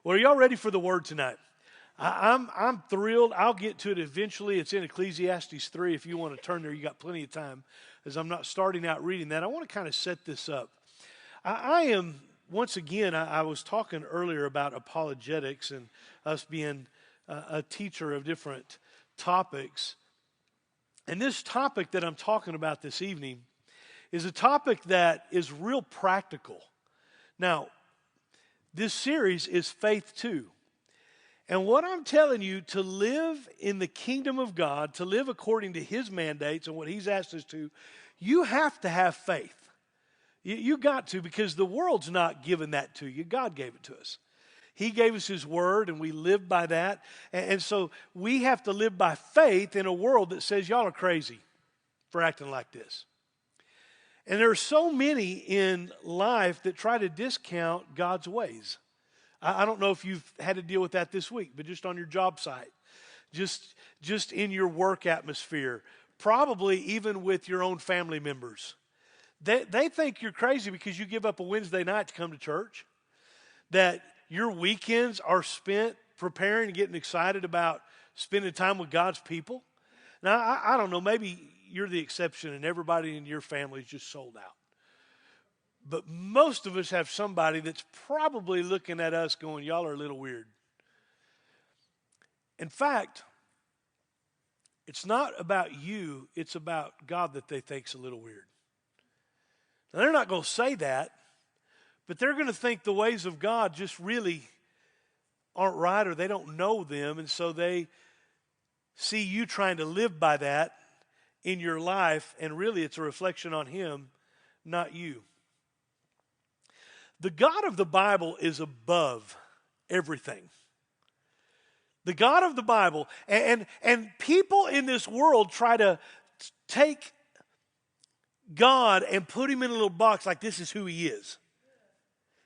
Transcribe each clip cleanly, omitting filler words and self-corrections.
Well, are y'all ready for the word tonight? I'm thrilled. I'll get to it eventually. It's in Ecclesiastes 3. If you want to turn there, you got plenty of time, as I'm not starting out reading that. I want to kind of set this up. I am, once again, I was talking earlier about apologetics and us being a teacher of different topics. And this topic that I'm talking about this evening is a topic that is real practical. Now, this series is Faith 2. And what I'm telling you, to live in the kingdom of God, to live according to His mandates and what He's asked us to, you have to have faith. You got to, because the world's not giving that to you. God gave it to us. He gave us His word, and we live by that. And so we have to live by faith in a world that says, y'all are crazy for acting like this. And there are so many in life that try to discount God's ways. I don't know if you've had to deal with that this week, but just on your job site, just in your work atmosphere, probably even with your own family members. They think you're crazy because you give up a Wednesday night to come to church, that your weekends are spent preparing and getting excited about spending time with God's people. Now, I don't know, maybe you're the exception and everybody in your family is just sold out. But most of us have somebody that's probably looking at us going, y'all are a little weird. In fact, it's not about you, it's about God that they think's a little weird. Now, they're not going to say that, but they're going to think the ways of God just really aren't right, or they don't know them, and so they see you trying to live by that in your life, and really it's a reflection on Him, not you. The God of the Bible is above everything. The God of the Bible, and people in this world try to take God and put Him in a little box like this is who He is.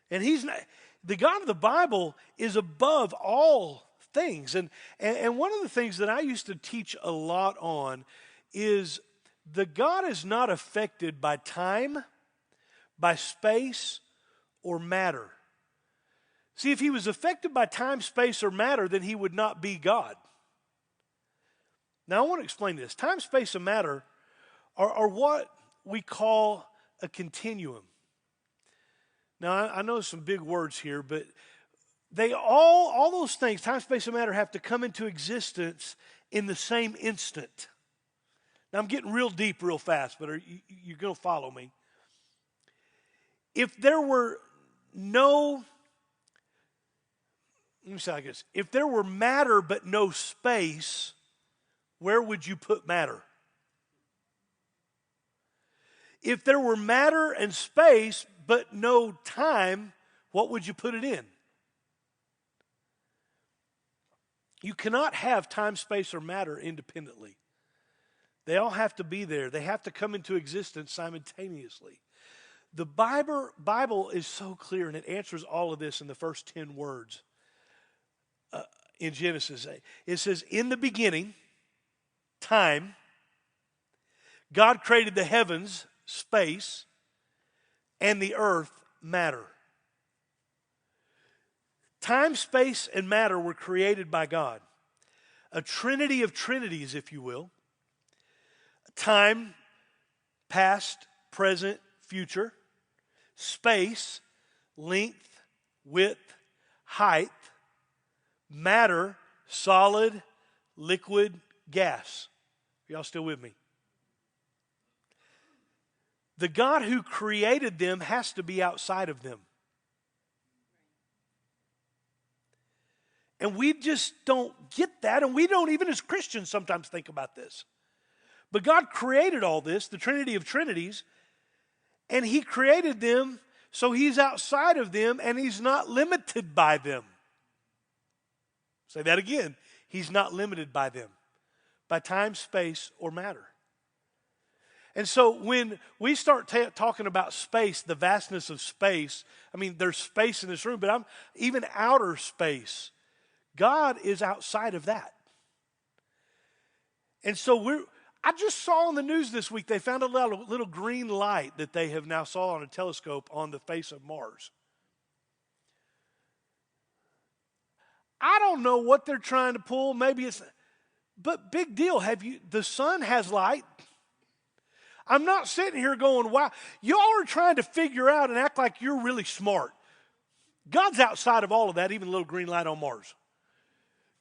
And He's not. The God of the Bible is above all things. And one of the things that I used to teach a lot on is the God is not affected by time, by space, or matter. See, if He was affected by time, space, or matter, then He would not be God. Now, I want to explain this. Time, space, and matter are what we call a continuum. Now, I know some big words here, but they all those things, time, space, and matter, have to come into existence in the same instant. Now, I'm getting real deep real fast, but you're going to follow me. If there were let me say like this. If there were matter but no space, where would you put matter? If there were matter and space but no time, what would you put it in? You cannot have time, space, or matter independently. They all have to be there. They have to come into existence simultaneously. The Bible is so clear, and it answers all of this in the first 10 words in Genesis. It says, in the beginning, time, God created the heavens, space, and the earth, matter. Time, space, and matter were created by God. A trinity of trinities, if you will. Time, past, present, future. Space, length, width, height. Matter, solid, liquid, gas. Are y'all still with me? The God who created them has to be outside of them. And we just don't get that, and we don't even as Christians sometimes think about this. But God created all this, the Trinity of Trinities, and He created them so He's outside of them and He's not limited by them. Say that again. He's not limited by them, by time, space, or matter. And so when we start talking about space, the vastness of space, I mean, there's space in this room, but even outer space. God is outside of that. And so I just saw on the news this week, they found a little green light that they have now saw on a telescope on the face of Mars. I don't know what they're trying to pull. Maybe it's, but big deal. The sun has light. I'm not sitting here going, wow. Y'all are trying to figure out and act like you're really smart. God's outside of all of that, even a little green light on Mars.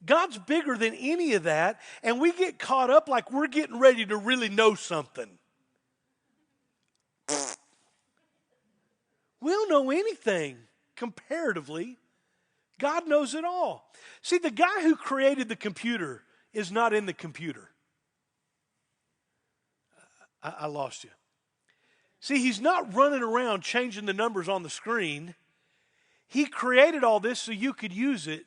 God's bigger than any of that, and we get caught up like we're getting ready to really know something. We don't know anything comparatively. God knows it all. See, the guy who created the computer is not in the computer. I lost you. See, he's not running around changing the numbers on the screen. He created all this so you could use it,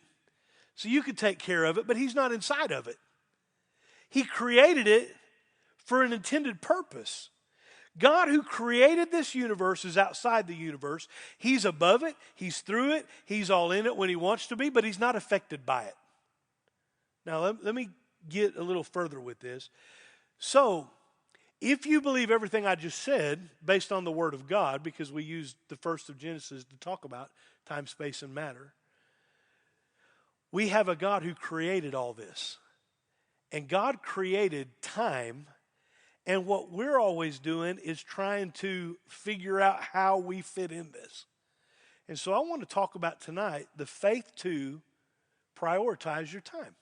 so you could take care of it, but he's not inside of it. He created it for an intended purpose. God who created this universe is outside the universe. He's above it. He's through it. He's all in it when he wants to be, but he's not affected by it. Now, let me get a little further with this. So, if you believe everything I just said, based on the Word of God, because we used the first of Genesis to talk about time, space, and matter, we have a God who created all this. And God created time, and what we're always doing is trying to figure out how we fit in this. And so I want to talk about tonight the faith to prioritize your time.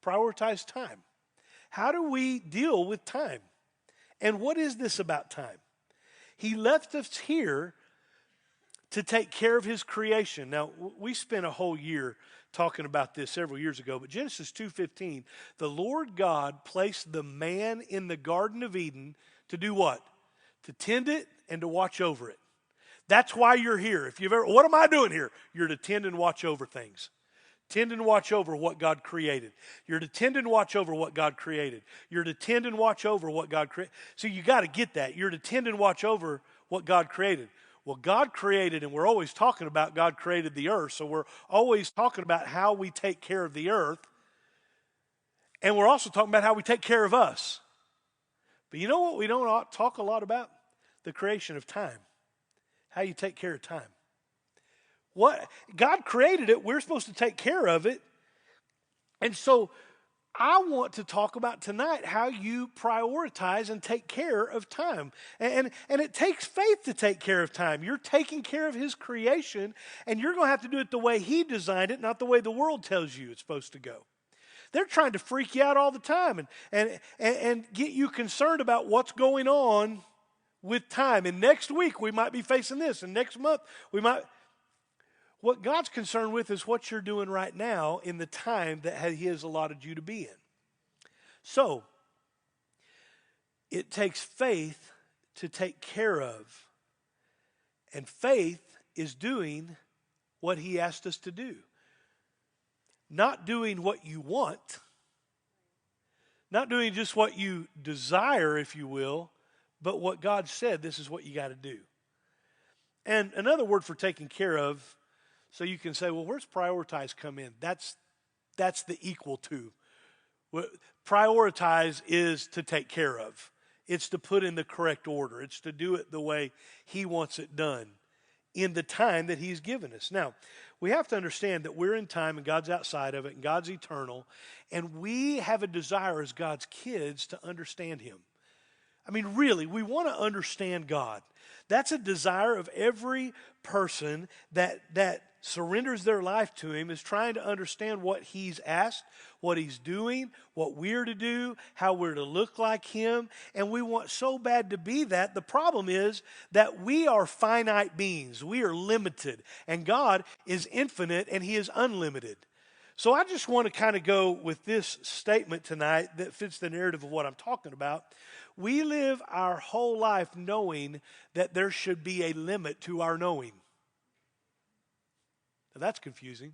Prioritize time. How do we deal with time? And what is this about time? He left us here to take care of his creation. Now, we spent a whole year talking about this several years ago, but Genesis 2:15, the Lord God placed the man in the Garden of Eden to do what? To tend it and to watch over it. That's why you're here. If you've ever, what am I doing here? You're to tend and watch over things. Tend and watch over what God created. You're to tend and watch over what God created. You're to tend and watch over what God created. So you got to get that. You're to tend and watch over what God created. Well, God created, and we're always talking about God created the earth, so we're always talking about how we take care of the earth, and we're also talking about how we take care of us. But you know what we don't talk a lot about? The creation of time. How you take care of time. What God created it, we're supposed to take care of it. And so I want to talk about tonight how you prioritize and take care of time. And it takes faith to take care of time. You're taking care of his creation, and you're going to have to do it the way he designed it, not the way the world tells you it's supposed to go. They're trying to freak you out all the time and get you concerned about what's going on with time. And next week we might be facing this, and next month we might. What God's concerned with is what you're doing right now in the time that he has allotted you to be in. So, it takes faith to take care of. And faith is doing what he asked us to do. Not doing what you want. Not doing just what you desire, if you will, but what God said, this is what you got to do. And another word for taking care of, so you can say, well, where's prioritize come in? That's the equal to. Prioritize is to take care of. It's to put in the correct order. It's to do it the way he wants it done in the time that he's given us. Now, we have to understand that we're in time and God's outside of it and God's eternal, and we have a desire as God's kids to understand him. I mean, really, we want to understand God. That's a desire of every person that surrenders their life to him, is trying to understand what he's asked, what he's doing, what we're to do, how we're to look like him. And we want so bad to be that. The problem is that we are finite beings. We are limited. And God is infinite and he is unlimited. So I just want to kind of go with this statement tonight that fits the narrative of what I'm talking about. We live our whole life knowing that there should be a limit to our knowing. Now that's confusing.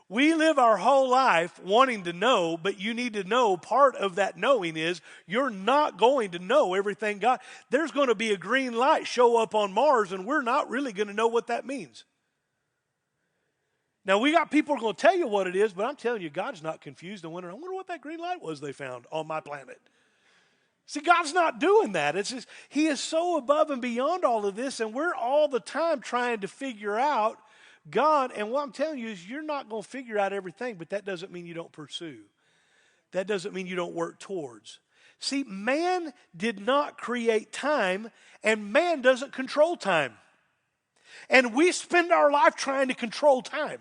We live our whole life wanting to know, but you need to know part of that knowing is you're not going to know everything God. There's going to be a green light show up on Mars, and we're not really going to know what that means. Now, we got people who are going to tell you what it is, but I'm telling you, God's not confused and wondering, I wonder what that green light was they found on my planet. See, God's not doing that. It's just, he is so above and beyond all of this, and we're all the time trying to figure out God, and what I'm telling you is you're not going to figure out everything, but that doesn't mean you don't pursue. That doesn't mean you don't work towards. See, man did not create time, and man doesn't control time. And we spend our life trying to control time.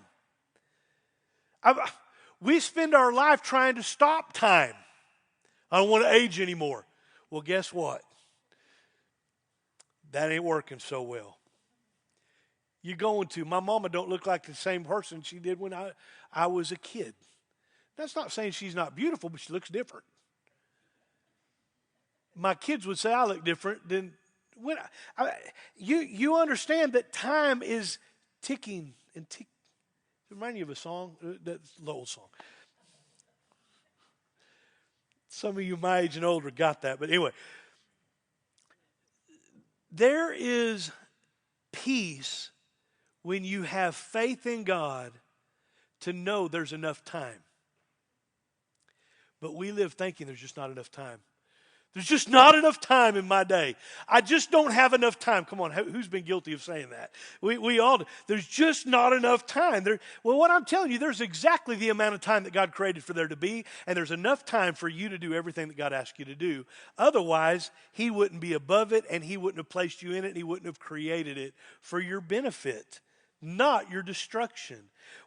We spend our life trying to stop time. I don't want to age anymore. Well, guess what? That ain't working so well. You're going to. My mama don't look like the same person she did when I was a kid. That's not saying she's not beautiful, but she looks different. My kids would say I look different than when you understand that time is ticking and ticking. Remind you of a song? That's the old song. Some of you my age and older got that. But anyway, there is peace when you have faith in God to know there's enough time. But we live thinking there's just not enough time. There's just not enough time in my day. I just don't have enough time. Come on, who's been guilty of saying that? We all do. There's just not enough time. Well, what I'm telling you, there's exactly the amount of time that God created for there to be, and there's enough time for you to do everything that God asked you to do. Otherwise, He wouldn't be above it, and He wouldn't have placed you in it, and He wouldn't have created it for your benefit, not your destruction.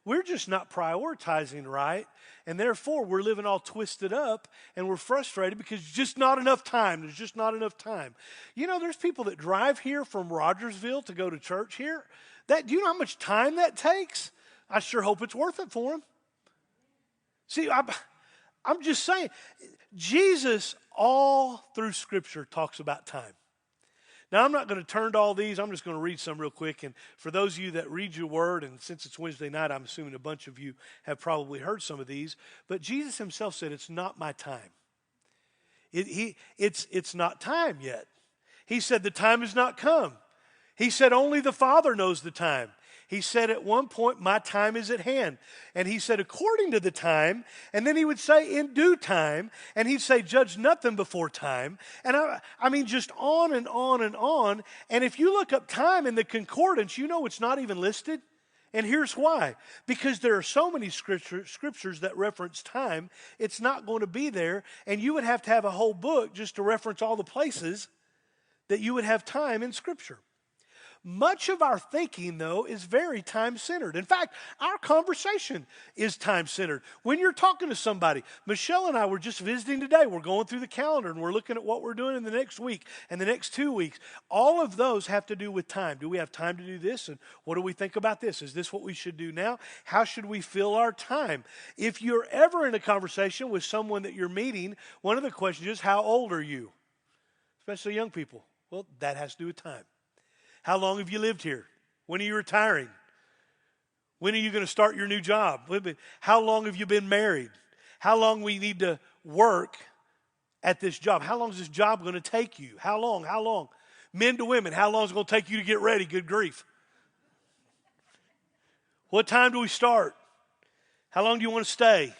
We're just not prioritizing right, and therefore we're living all twisted up, and we're frustrated because there's just not enough time. There's just not enough time. You know, there's people that drive here from Rogersville to go to church here. Do you know how much time that takes? I sure hope it's worth it for them. See, I'm just saying, Jesus all through Scripture talks about time. Now, I'm not going to turn to all these. I'm just going to read some real quick. And for those of you that read your word, and since it's Wednesday night, I'm assuming a bunch of you have probably heard some of these. But Jesus himself said, it's not my time. It's not time yet. He said, the time has not come. He said, only the Father knows the time. He said at one point, my time is at hand. And he said, according to the time. And then he would say, in due time. And he'd say, judge nothing before time. And I mean, just on and on and on. And if you look up time in the concordance, you know it's not even listed. And here's why. Because there are so many scriptures that reference time, it's not going to be there. And you would have to have a whole book just to reference all the places that you would have time in Scripture. Much of our thinking, though, is very time-centered. In fact, our conversation is time-centered. When you're talking to somebody, Michelle and I were just visiting today. We're going through the calendar, and we're looking at what we're doing in the next week and the next 2 weeks. All of those have to do with time. Do we have time to do this? And what do we think about this? Is this what we should do now? How should we fill our time? If you're ever in a conversation with someone that you're meeting, one of the questions is, how old are you? Especially young people. Well, that has to do with time. How long have you lived here? When are you retiring? When are you going to start your new job? How long have you been married? How long we need to work at this job? How long is this job going to take you? How long? How long? Men to women, how long is it going to take you to get ready? Good grief. What time do we start? How long do you want to stay?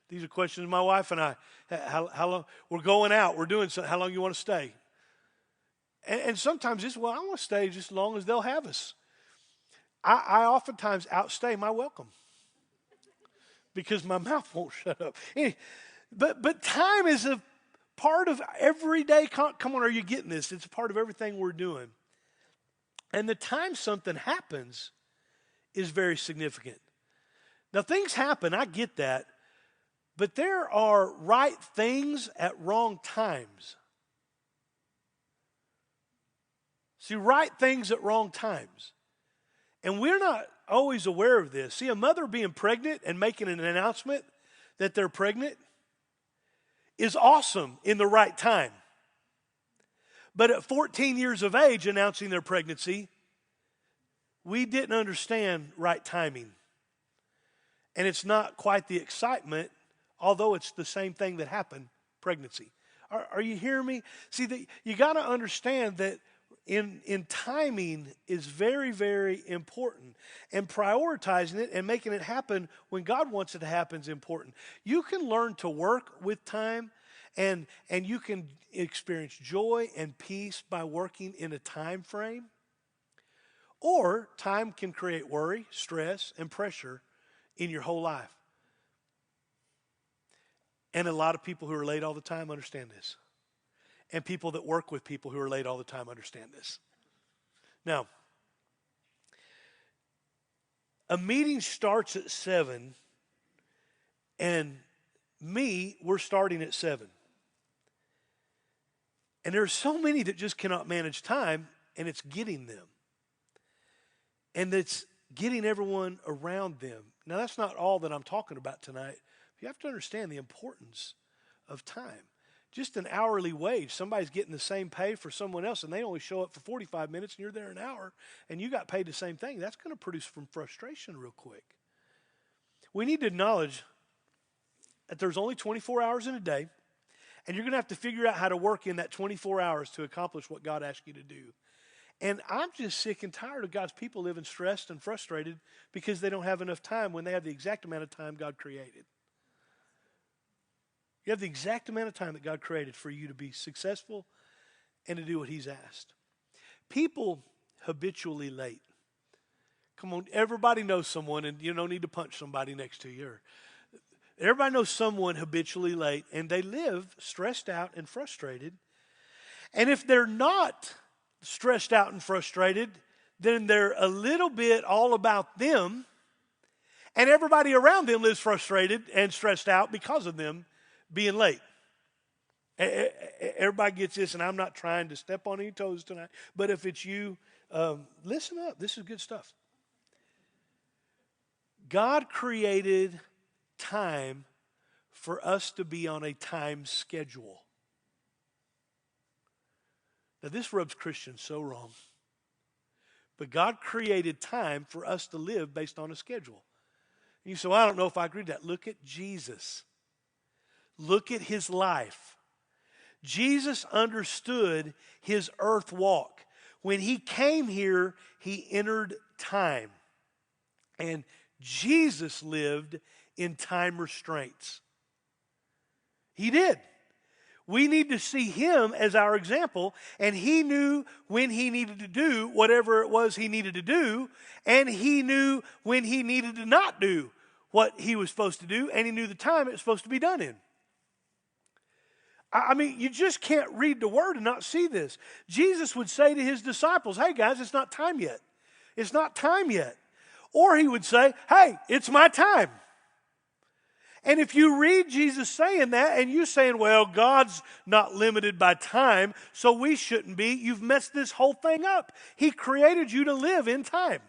These are questions my wife and I. How long? We're going out. We're doing something. How long do you want to stay? And sometimes it's, well, I want to stay just as long as they'll have us. I oftentimes outstay my welcome because my mouth won't shut up. But time is a part of everyday. Come on, are you getting this? It's a part of everything we're doing. And the time something happens is very significant. Now, things happen, I get that. But there are right things at wrong times. See, right things at wrong times. And we're not always aware of this. See, a mother being pregnant and making an announcement that they're pregnant is awesome in the right time. But at 14 years of age announcing their pregnancy, we didn't understand right timing. And it's not quite the excitement, although it's the same thing that happened, pregnancy. Are you hearing me? See, you got to understand that in timing is very, very important. And prioritizing it and making it happen when God wants it to happen is important. You can learn to work with time, and you can experience joy and peace by working in a time frame. Or time can create worry, stress, and pressure in your whole life. And a lot of people who are late all the time understand this. And people that work with people who are late all the time understand this. Now, a meeting starts at 7, and we're starting at 7. And there are so many that just cannot manage time, and it's getting them. And it's getting everyone around them. Now, that's not all that I'm talking about tonight. You have to understand the importance of time. Just an hourly wage. Somebody's getting the same pay for someone else, and they only show up for 45 minutes, and you're there an hour, and you got paid the same thing. That's going to produce some frustration real quick. We need to acknowledge that there's only 24 hours in a day, and you're going to have to figure out how to work in that 24 hours to accomplish what God asked you to do. And I'm just sick and tired of God's people living stressed and frustrated because they don't have enough time when they have the exact amount of time God created. You have the exact amount of time that God created for you to be successful and to do what He's asked. People habitually late. Come on, everybody knows someone, and you don't need to punch somebody next to you. Everybody knows someone habitually late, and they live stressed out and frustrated. And if they're not stressed out and frustrated, then they're a little bit all about them, and everybody around them lives frustrated and stressed out because of them being late. Everybody gets this, and I'm not trying to step on any toes tonight, but if it's you, listen up. This is good stuff. God created time for us to be on a time schedule. Now, this rubs Christians so wrong. But God created time for us to live based on a schedule. And you say, well, I don't know if I agree with that. Look at Jesus. Look at His life. Jesus understood His earth walk. When He came here, He entered time. And Jesus lived in time restraints. He did. We need to see Him as our example, and He knew when He needed to do whatever it was He needed to do, and He knew when He needed to not do what He was supposed to do, and He knew the time it was supposed to be done in. I mean, you just can't read the Word and not see this. Jesus would say to His disciples, hey guys, it's not time yet. It's not time yet. Or He would say, hey, it's my time. And if you read Jesus saying that and you saying, well, God's not limited by time, so we shouldn't be, you've messed this whole thing up. He created you to live in time.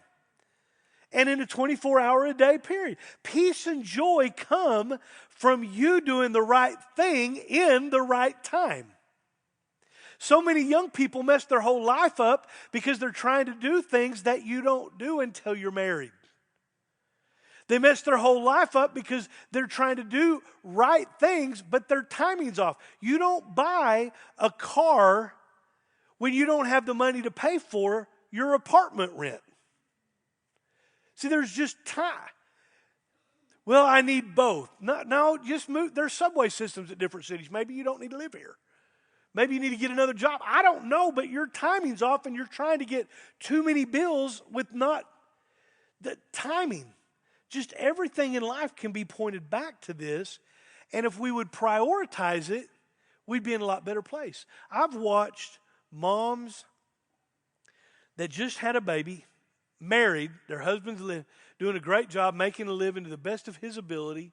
And in a 24-hour-a-day period. Peace and joy come from you doing the right thing in the right time. So many young people mess their whole life up because they're trying to do things that you don't do until you're married. They mess their whole life up because they're trying to do right things, but their timing's off. You don't buy a car when you don't have the money to pay for your apartment rent. See, there's just time. Well, I need both. No, just move. There's subway systems at different cities. Maybe you don't need to live here. Maybe you need to get another job. I don't know, but your timing's off and you're trying to get too many bills with not the timing. Just everything in life can be pointed back to this. And if we would prioritize it, we'd be in a lot better place. I've watched moms that just had a baby, married, their husband's doing a great job, making a living to the best of his ability,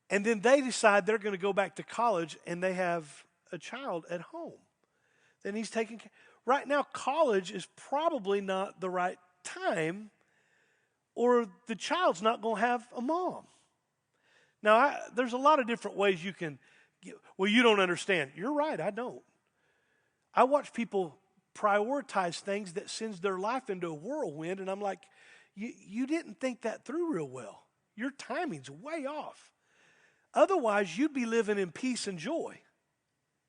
and then they decide they're going to go back to college and they have a child at home. Then he's taking care. Right now, college is probably not the right time, or the child's not going to have a mom. Now, there's a lot of different ways you can well, you don't understand. You're right, I don't. I watch people prioritize things that sends their life into a whirlwind, and I'm like, you didn't think that through real well. Your timing's way off. Otherwise, you'd be living in peace and joy.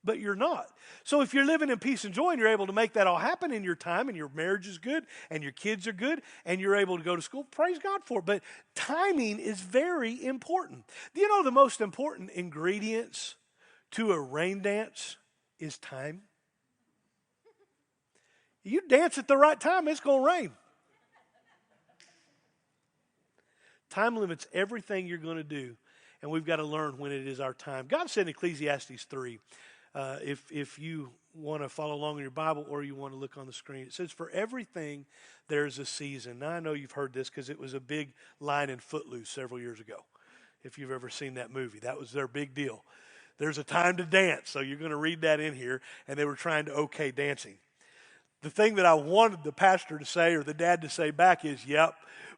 But you're not. So if you're living in peace and joy and you're able to make that all happen in your time, and your marriage is good and your kids are good and you're able to go to school, praise God for it. But timing is very important. Do you know the most important ingredients to a rain dance is time? You dance at the right time, it's going to rain. Time limits everything you're going to do, and we've got to learn when it is our time. God said in Ecclesiastes 3, if you want to follow along in your Bible or you want to look on the screen, it says, for everything there's a season. Now, I know you've heard this because it was a big line in Footloose several years ago. If you've ever seen that movie, that was their big deal. There's a time to dance, so you're going to read that in here, and they were trying to okay dancing. The thing that I wanted the pastor to say or the dad to say back is, yep,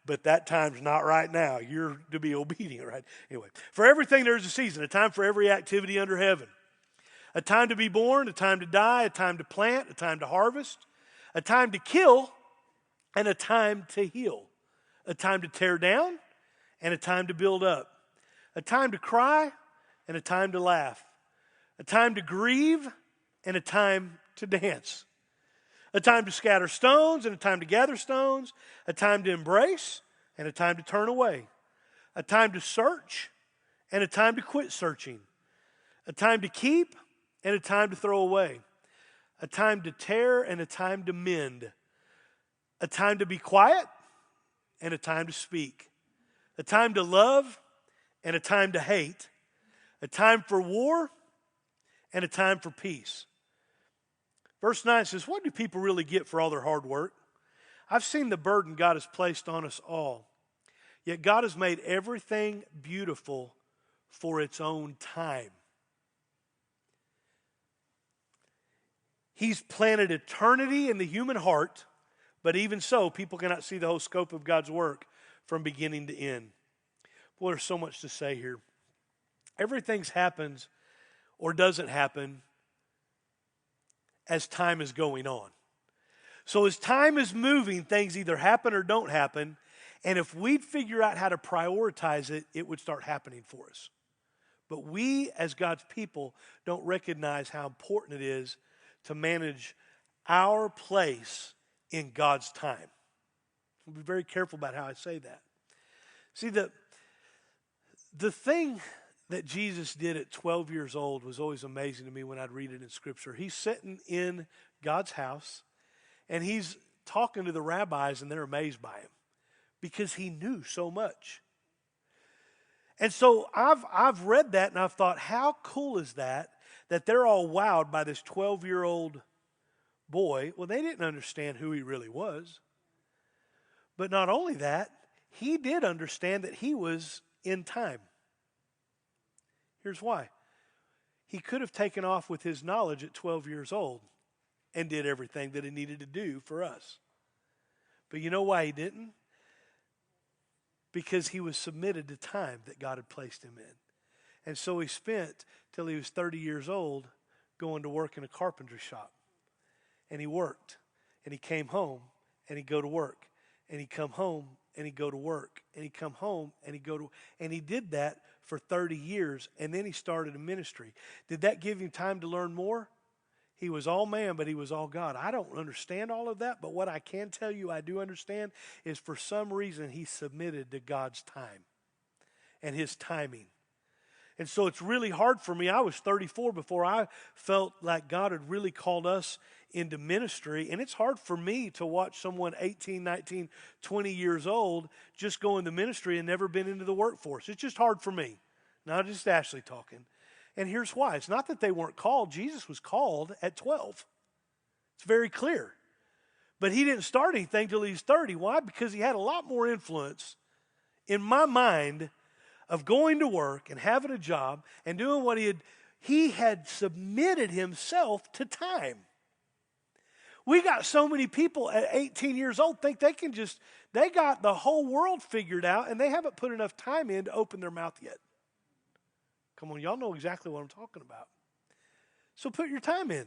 but that time's not right now. You're to be obedient, right? Anyway, for everything there's a season, a time for every activity under heaven. A time to be born, a time to die, a time to plant, a time to harvest, a time to kill, and a time to heal. A time to tear down, and a time to build up. A time to cry, and a time to laugh. A time to grieve, and a time to dance. A time to scatter stones, and a time to gather stones. A time to embrace, and a time to turn away. A time to search, and a time to quit searching. A time to keep, and a time to throw away. A time to tear, and a time to mend. A time to be quiet, and a time to speak. A time to love, and a time to hate. A time for war, and a time for peace. Verse 9 says, what do people really get for all their hard work? I've seen the burden God has placed on us all. Yet God has made everything beautiful for its own time. He's planted eternity in the human heart, but even so, people cannot see the whole scope of God's work from beginning to end. Boy, there's so much to say here. Everything happens or doesn't happen as time is going on. So as time is moving, things either happen or don't happen, and if we'd figure out how to prioritize it, it would start happening for us. But we, as God's people, don't recognize how important it is to manage our place in God's time. I'll be very careful about how I say that. See, the thing that Jesus did at 12 years old was always amazing to me when I'd read it in Scripture. He's sitting in God's house, and he's talking to the rabbis, and they're amazed by him because he knew so much. And so I've read that, and I've thought, how cool is that they're all wowed by this 12-year-old boy. Well, they didn't understand who he really was. But not only that, he did understand that he was in time. Here's why. He could have taken off with his knowledge at 12 years old and did everything that he needed to do for us. But you know why he didn't? Because he was submitted to time that God had placed him in. And so he spent till he was 30 years old going to work in a carpenter shop. And he worked. And he came home and he'd go to work. And he'd come home and he'd go to work. And he'd come home and he'd go to work. And he did that for 30 years. And then he started a ministry. Did that give him time to learn more? He was all man, but he was all God. I don't understand all of that, but what I can tell you I do understand is for some reason he submitted to God's time and his timing. And so it's really hard for me. I was 34 before I felt like God had really called us into ministry. And it's hard for me to watch someone 18, 19, 20 years old just go into ministry and never been into the workforce. It's just hard for me. Not just Ashley talking. And here's why. It's not that they weren't called. Jesus was called at 12. It's very clear. But he didn't start anything till he was 30. Why? Because he had a lot more influence in my mind of going to work and having a job and doing what he had submitted himself to time. We got so many people at 18 years old think they got the whole world figured out and they haven't put enough time in to open their mouth yet. Come on, y'all know exactly what I'm talking about. So put your time in.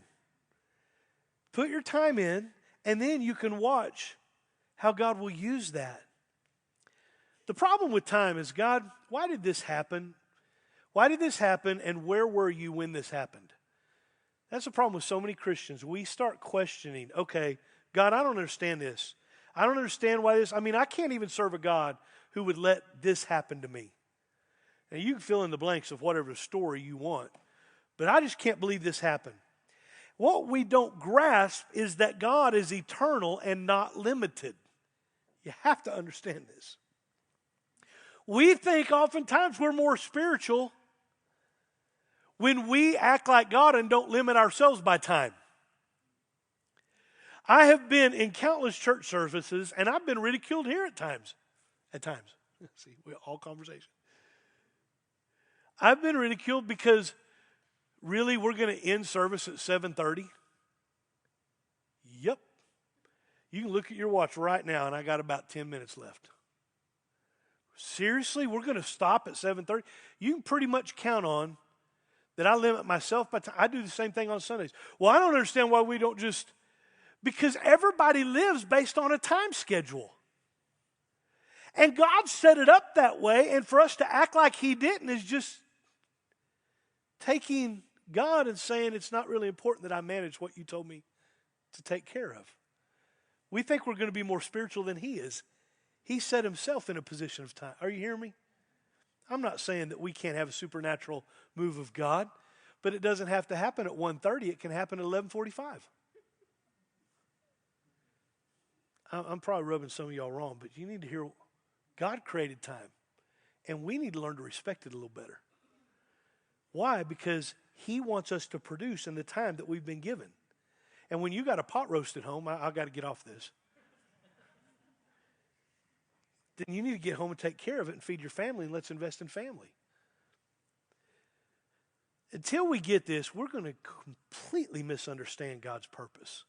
Put your time in, and then you can watch how God will use that. The problem with time is, God, why did this happen? Why did this happen, and where were you when this happened? That's the problem with so many Christians. We start questioning, okay, God, I don't understand this. I don't understand why this, I can't even serve a God who would let this happen to me. Now, you can fill in the blanks of whatever story you want, but I just can't believe this happened. What we don't grasp is that God is eternal and not limited. You have to understand this. We think oftentimes we're more spiritual when we act like God and don't limit ourselves by time. I have been in countless church services, and I've been ridiculed here at times. See, all conversation. I've been ridiculed because really we're going to end service at 7:30. Yep. You can look at your watch right now, and I got about 10 minutes left. Seriously, we're going to stop at 7:30? You can pretty much count on that I limit myself by time. I do the same thing on Sundays. Well, I don't understand why we don't just, because everybody lives based on a time schedule. And God set it up that way, and for us to act like He didn't is just taking God and saying it's not really important that I manage what you told me to take care of. We think we're going to be more spiritual than He is. He set Himself in a position of time. Are you hearing me? I'm not saying that we can't have a supernatural move of God, but it doesn't have to happen at 1:30. It can happen at 11:45. I'm probably rubbing some of y'all wrong, but you need to hear God created time, and we need to learn to respect it a little better. Why? Because He wants us to produce in the time that we've been given. And when you got a pot roast at home, I've got to get off this. Then you need to get home and take care of it and feed your family, and let's invest in family. Until we get this, we're going to completely misunderstand God's purpose.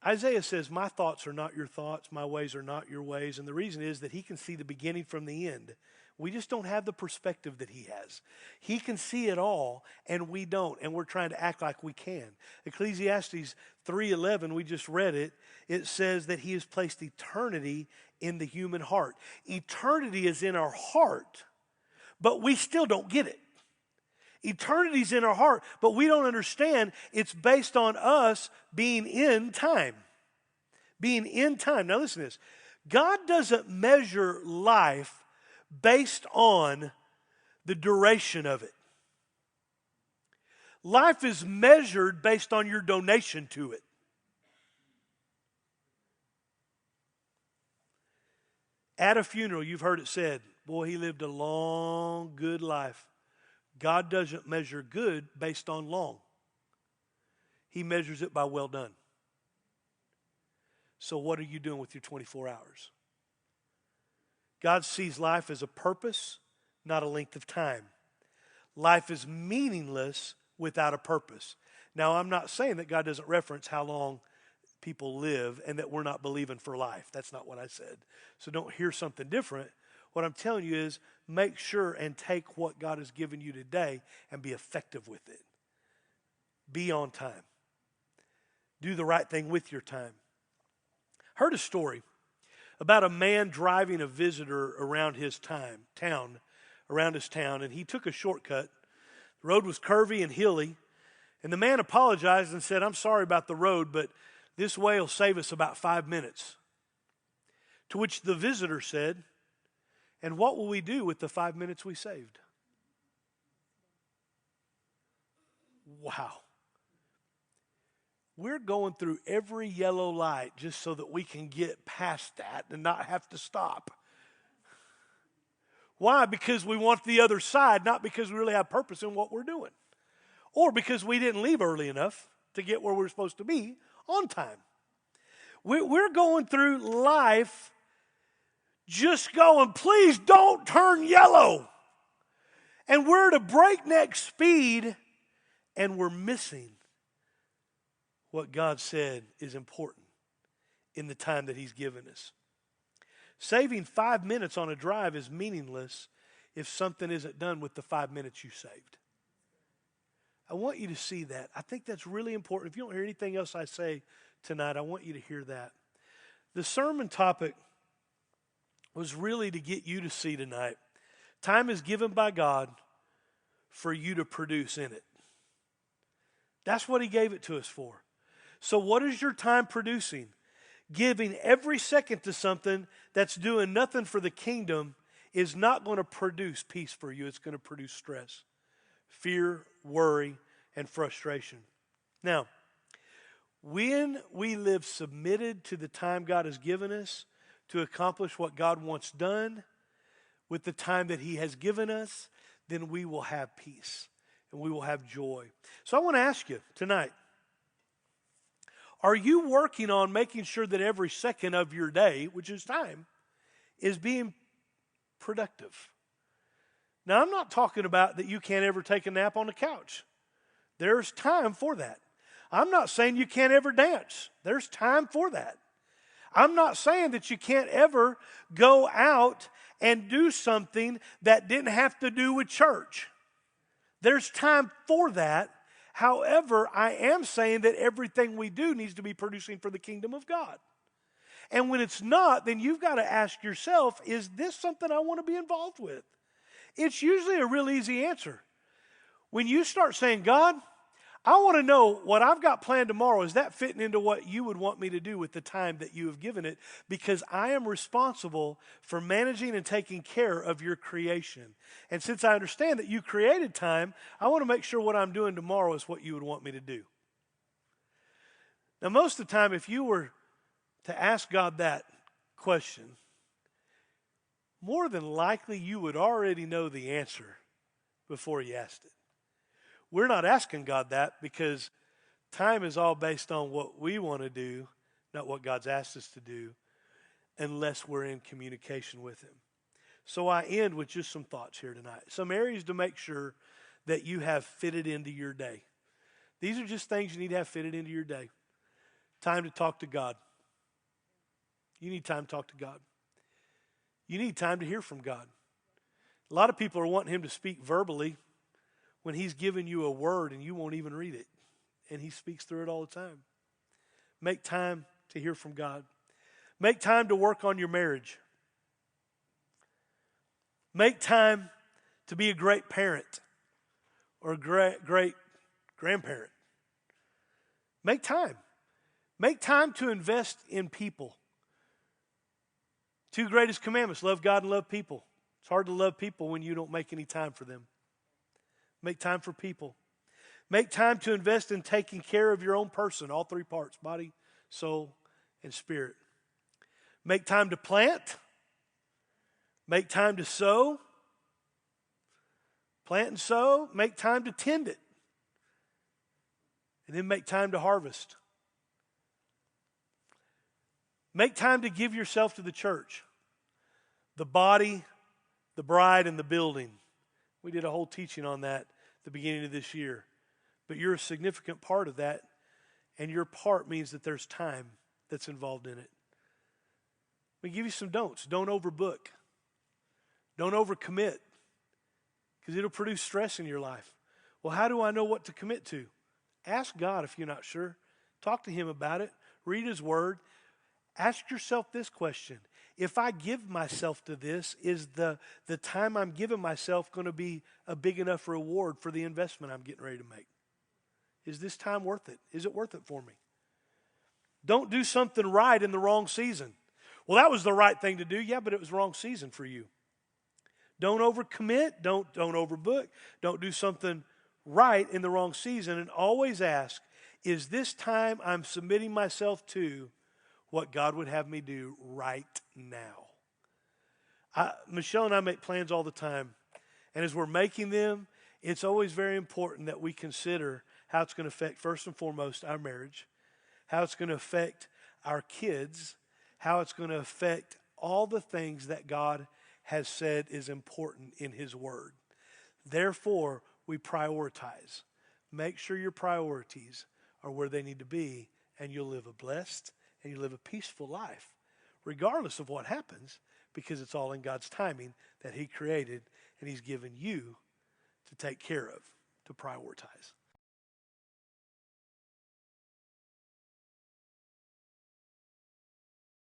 Isaiah says, my thoughts are not your thoughts, my ways are not your ways. And the reason is that He can see the beginning from the end. We just don't have the perspective that He has. He can see it all, and we don't, and we're trying to act like we can. Ecclesiastes 3:11, we just read it. It says that He has placed eternity in the human heart. Eternity is in our heart, but we still don't get it. Eternity's in our heart, but we don't understand it's based on us being in time. Being in time. Now listen to this. God doesn't measure life based on the duration of it. Life is measured based on your donation to it. At a funeral, you've heard it said, boy, he lived a long, good life. God doesn't measure good based on long. He measures it by well done. So what are you doing with your 24 hours? God sees life as a purpose, not a length of time. Life is meaningless without a purpose. Now, I'm not saying that God doesn't reference how long people live and that we're not believing for life. That's not what I said. So don't hear something different. What I'm telling you is make sure and take what God has given you today and be effective with it. Be on time. Do the right thing with your time. Heard a story about a man driving a visitor around his town, and he took a shortcut. The road was curvy and hilly, and the man apologized and said, I'm sorry about the road, but this way will save us about 5 minutes. To which the visitor said, and what will we do with the 5 minutes we saved? Wow. We're going through every yellow light just so that we can get past that and not have to stop. Why? Because we want the other side, not because we really have purpose in what we're doing. Or because we didn't leave early enough to get where we're supposed to be on time. We're going through life just going, please don't turn yellow. And we're at a breakneck speed, and we're missing what God said is important in the time that He's given us. Saving 5 minutes on a drive is meaningless if something isn't done with the 5 minutes you saved. I want you to see that. I think that's really important. If you don't hear anything else I say tonight, I want you to hear that. The sermon topic was really to get you to see tonight. Time is given by God for you to produce in it. That's what He gave it to us for. So what is your time producing? Giving every second to something that's doing nothing for the kingdom is not going to produce peace for you. It's going to produce stress, fear, worry, and frustration. Now, when we live submitted to the time God has given us, to accomplish what God wants done with the time that He has given us, then we will have peace and we will have joy. So I want to ask you tonight, are you working on making sure that every second of your day, which is time, is being productive? Now, I'm not talking about that you can't ever take a nap on the couch. There's time for that. I'm not saying you can't ever dance. There's time for that. I'm not saying that you can't ever go out and do something that didn't have to do with church. There's time for that. However, I am saying that everything we do needs to be producing for the kingdom of God. And when it's not, then you've got to ask yourself, is this something I want to be involved with? It's usually a real easy answer. When you start saying, God, I want to know what I've got planned tomorrow. Is that fitting into what you would want me to do with the time that you have given it? Because I am responsible for managing and taking care of your creation. And since I understand that you created time, I want to make sure what I'm doing tomorrow is what you would want me to do. Now, most of the time, if you were to ask God that question, more than likely you would already know the answer before you asked it. We're not asking God that because time is all based on what we want to do, not what God's asked us to do, unless we're in communication with Him. So I end with just some thoughts here tonight. Some areas to make sure that you have fitted into your day. These are just things you need to have fitted into your day. Time to talk to God. You need time to talk to God. You need time to hear from God. A lot of people are wanting Him to speak verbally when He's given you a word and you won't even read it. And He speaks through it all the time. Make time to hear from God. Make time to work on your marriage. Make time to be a great parent or a great grandparent. Make time. Make time to invest in people. 2 greatest commandments, love God and love people. It's hard to love people when you don't make any time for them. Make time for people. Make time to invest in taking care of your own person, all 3 parts, body, soul, and spirit. Make time to plant. Make time to sow. Plant and sow. Make time to tend it. And then make time to harvest. Make time to give yourself to the church, the body, the bride, and the building. We did a whole teaching on that at the beginning of this year. But you're a significant part of that, and your part means that there's time that's involved in it. Let me give you some don'ts. Don't overbook. Don't overcommit, because it'll produce stress in your life. Well, how do I know what to commit to? Ask God if you're not sure. Talk to Him about it. Read His Word. Ask yourself this question. If I give myself to this, is the time I'm giving myself going to be a big enough reward for the investment I'm getting ready to make? Is this time worth it? Is it worth it for me? Don't do something right in the wrong season. Well, that was the right thing to do. Yeah, but it was the wrong season for you. Don't overcommit. Don't overbook. Don't do something right in the wrong season. And always ask, is this time I'm submitting myself to what God would have me do right now? Michelle and I make plans all the time. And as we're making them, it's always very important that we consider how it's going to affect, first and foremost, our marriage, how it's going to affect our kids, how it's going to affect all the things that God has said is important in His Word. Therefore, we prioritize. Make sure your priorities are where they need to be, and you'll live a blessed and you live a peaceful life, regardless of what happens, because it's all in God's timing that He created and He's given you to take care of, to prioritize.